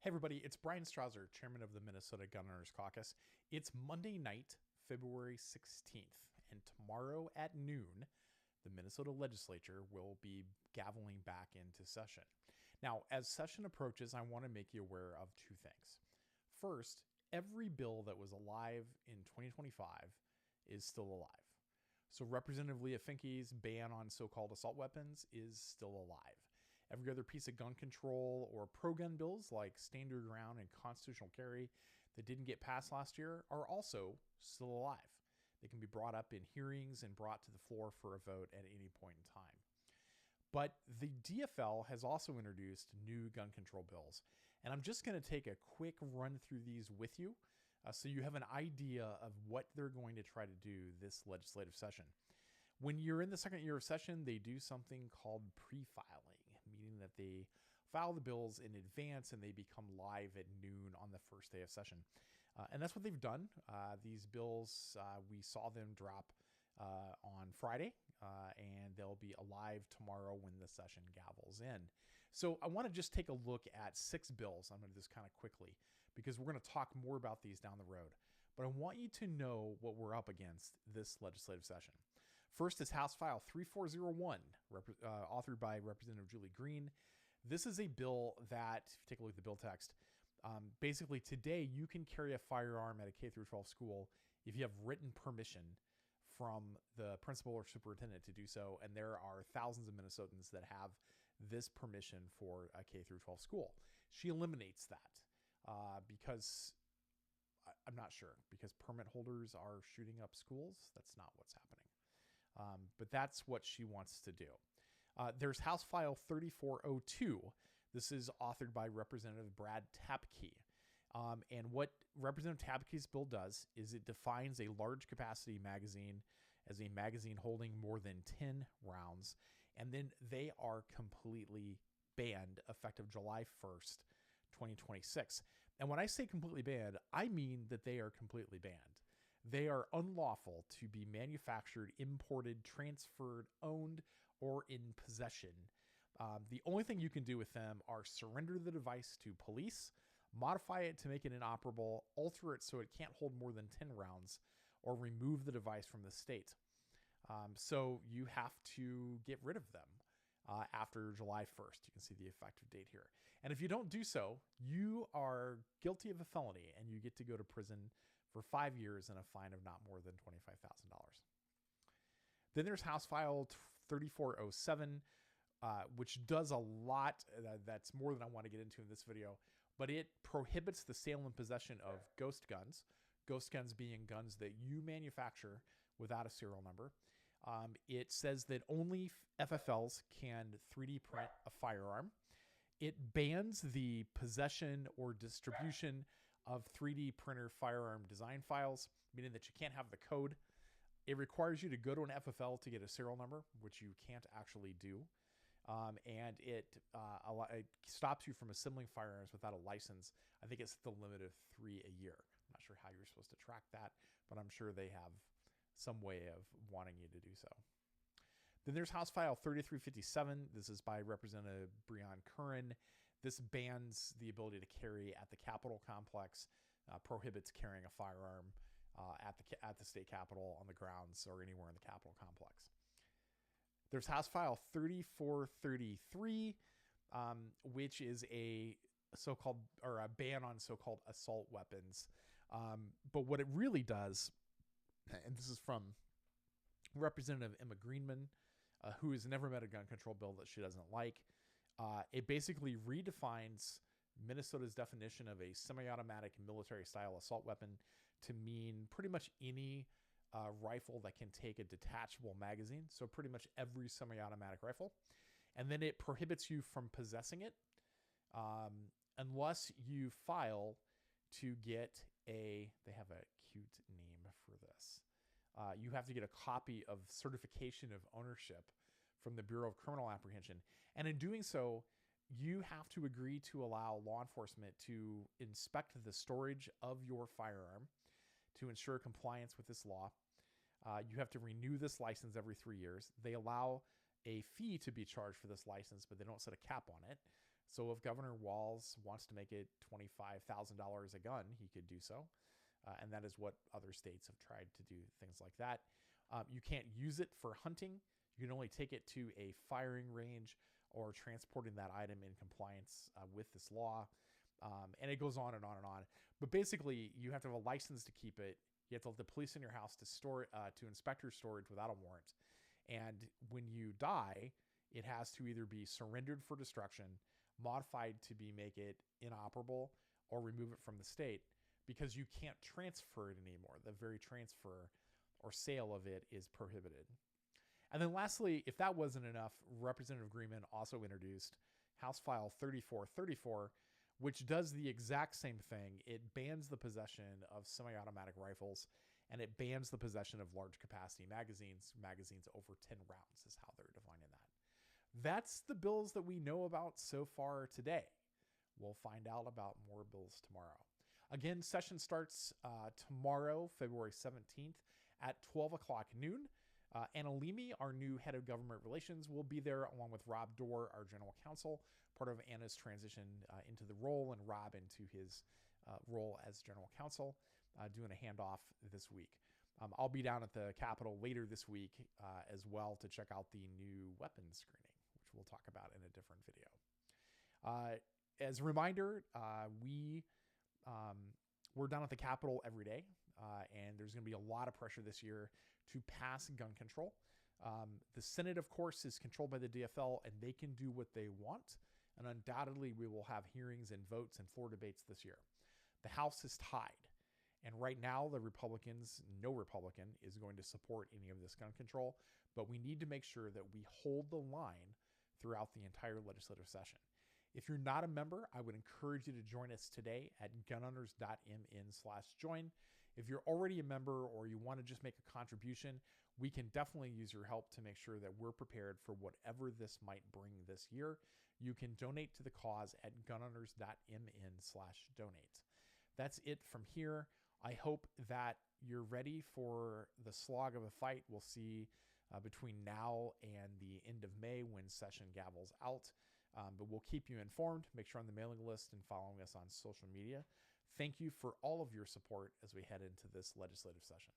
Hey everybody, it's Brian Strouser, chairman of the Minnesota Gun Owners Caucus. It's Monday night, February 16th, and tomorrow at noon, the Minnesota legislature will be gaveling back into session. Now, as session approaches, I want to make you aware of two things. First, every bill that was alive in 2025 is still alive. So Representative Leah Finke's ban on so-called assault weapons is still alive. Every other piece of gun control or pro-gun bills like stand your ground and constitutional carry that didn't get passed last year are also still alive. They can be brought up in hearings and brought to the floor for a vote at any point in time. But the DFL has also introduced new gun control bills. And I'm just going to take a quick run through these with you so you have an idea of what they're going to try to do this legislative session. When you're in the second year of session, they do something called pre-filing, meaning that they file the bills in advance and they become live at noon on the first day of session. And that's what they've done. These bills, we saw them drop on Friday, and they'll be alive tomorrow when the session gavels in. So I want to just take a look at 6 bills. I'm going to do this kind of quickly because we're going to talk more about these down the road. But I want you to know what we're up against this legislative session. First is House File 3401, authored by Representative Julie Green. This is a bill that, if you take a look at the bill text, basically today you can carry a firearm at a K-12 school if you have written permission from the principal or superintendent to do so. And there are thousands of Minnesotans that have this permission for a K-12 school. She eliminates that because I'm not sure, because permit holders are shooting up schools. That's not what's happening. But that's what she wants to do. There's House File 3402. This is authored by Representative Brad Tapke. And what Representative Tapke's bill does is it defines a large capacity magazine as a magazine holding more than 10 rounds. And then they are completely banned effective July 1st, 2026. And when I say completely banned, I mean that they are completely banned. They are unlawful to be manufactured, imported, transferred, owned, or in possession. The only thing you can do with them are surrender the device to police, modify it to make it inoperable, alter it so it can't hold more than 10 rounds, or remove the device from the state. So you have to get rid of them after July 1st. You can see the effective date here. And if you don't do so, you are guilty of a felony and you get to go to prison for 5 years and a fine of not more than $25,000. Then there's House File 3407, which does a lot. That's more than I want to get into in this video, but it prohibits the sale and possession of ghost guns being guns that you manufacture without a serial number. It says that only FFLs can 3D print a firearm. It bans the possession or distribution of 3D printer firearm design files, meaning that you can't have the code. It requires you to go to an FFL to get a serial number, which you can't actually do. And it stops you from assembling firearms without a license. I think it's the limit of 3 a year. I'm not sure how you're supposed to track that, but I'm sure they have some way of wanting you to do so. Then there's House File 3357. This is by Representative Breon Curran. This bans the ability to carry at the Capitol complex, prohibits carrying a firearm at the state capitol, on the grounds, or anywhere in the Capitol complex. There's House File 3433, which is a ban on so-called assault weapons. But what it really does, and this is from Representative Emma Greenman, who has never met a gun control bill that she doesn't like. It basically redefines Minnesota's definition of a semi-automatic military-style assault weapon to mean pretty much any rifle that can take a detachable magazine. So pretty much every semi-automatic rifle. And then it prohibits you from possessing it unless you file to get they have a cute name for this. You have to get a copy of certification of ownership from the Bureau of Criminal Apprehension. And in doing so, you have to agree to allow law enforcement to inspect the storage of your firearm to ensure compliance with this law. You have to renew this license every 3 years. They allow a fee to be charged for this license, but they don't set a cap on it. So if Governor Walz wants to make it $25,000 a gun, he could do so. And that is what other states have tried to do, things like that. You can't use it for hunting. You can only take it to a firing range or transporting that item in compliance with this law. And it goes on and on and on. But basically, you have to have a license to keep it. You have to have the police in your house to store it, to inspect your storage without a warrant. And when you die, it has to either be surrendered for destruction, modified to make it inoperable, or remove it from the state, because you can't transfer it anymore. The very transfer or sale of it is prohibited. And then lastly, if that wasn't enough, Representative Greenman also introduced House File 3434, which does the exact same thing. It bans the possession of semi-automatic rifles, and it bans the possession of large capacity magazines. Magazines over 10 rounds is how they're defining that. That's the bills that we know about so far today. We'll find out about more bills tomorrow. Again, session starts tomorrow, February 17th at 12 o'clock noon. Anna Leamy, our new head of government relations, will be there along with Rob Dorr, our general counsel, part of Anna's transition into the role, and Rob into his role as general counsel, doing a handoff this week. I'll be down at the Capitol later this week as well to check out the new weapons screening, which we'll talk about in a different video. As a reminder, we're down at the Capitol every day, and there's going to be a lot of pressure this year to pass gun control. The Senate, of course, is controlled by the DFL, and they can do what they want. And undoubtedly, we will have hearings and votes and floor debates this year. The House is tied. And right now, no Republican is going to support any of this gun control. But we need to make sure that we hold the line throughout the entire legislative session. If you're not a member, I would encourage you to join us today at gunowners.mn/join. If you're already a member or you want to just make a contribution, we can definitely use your help to make sure that we're prepared for whatever this might bring this year. You can donate to the cause at gunowners.mn/donate. That's it from here. I hope that you're ready for the slog of a fight we'll see between now and the end of May when session gavels out. But we'll keep you informed. Make sure on the mailing list and following us on social media. Thank you for all of your support as we head into this legislative session.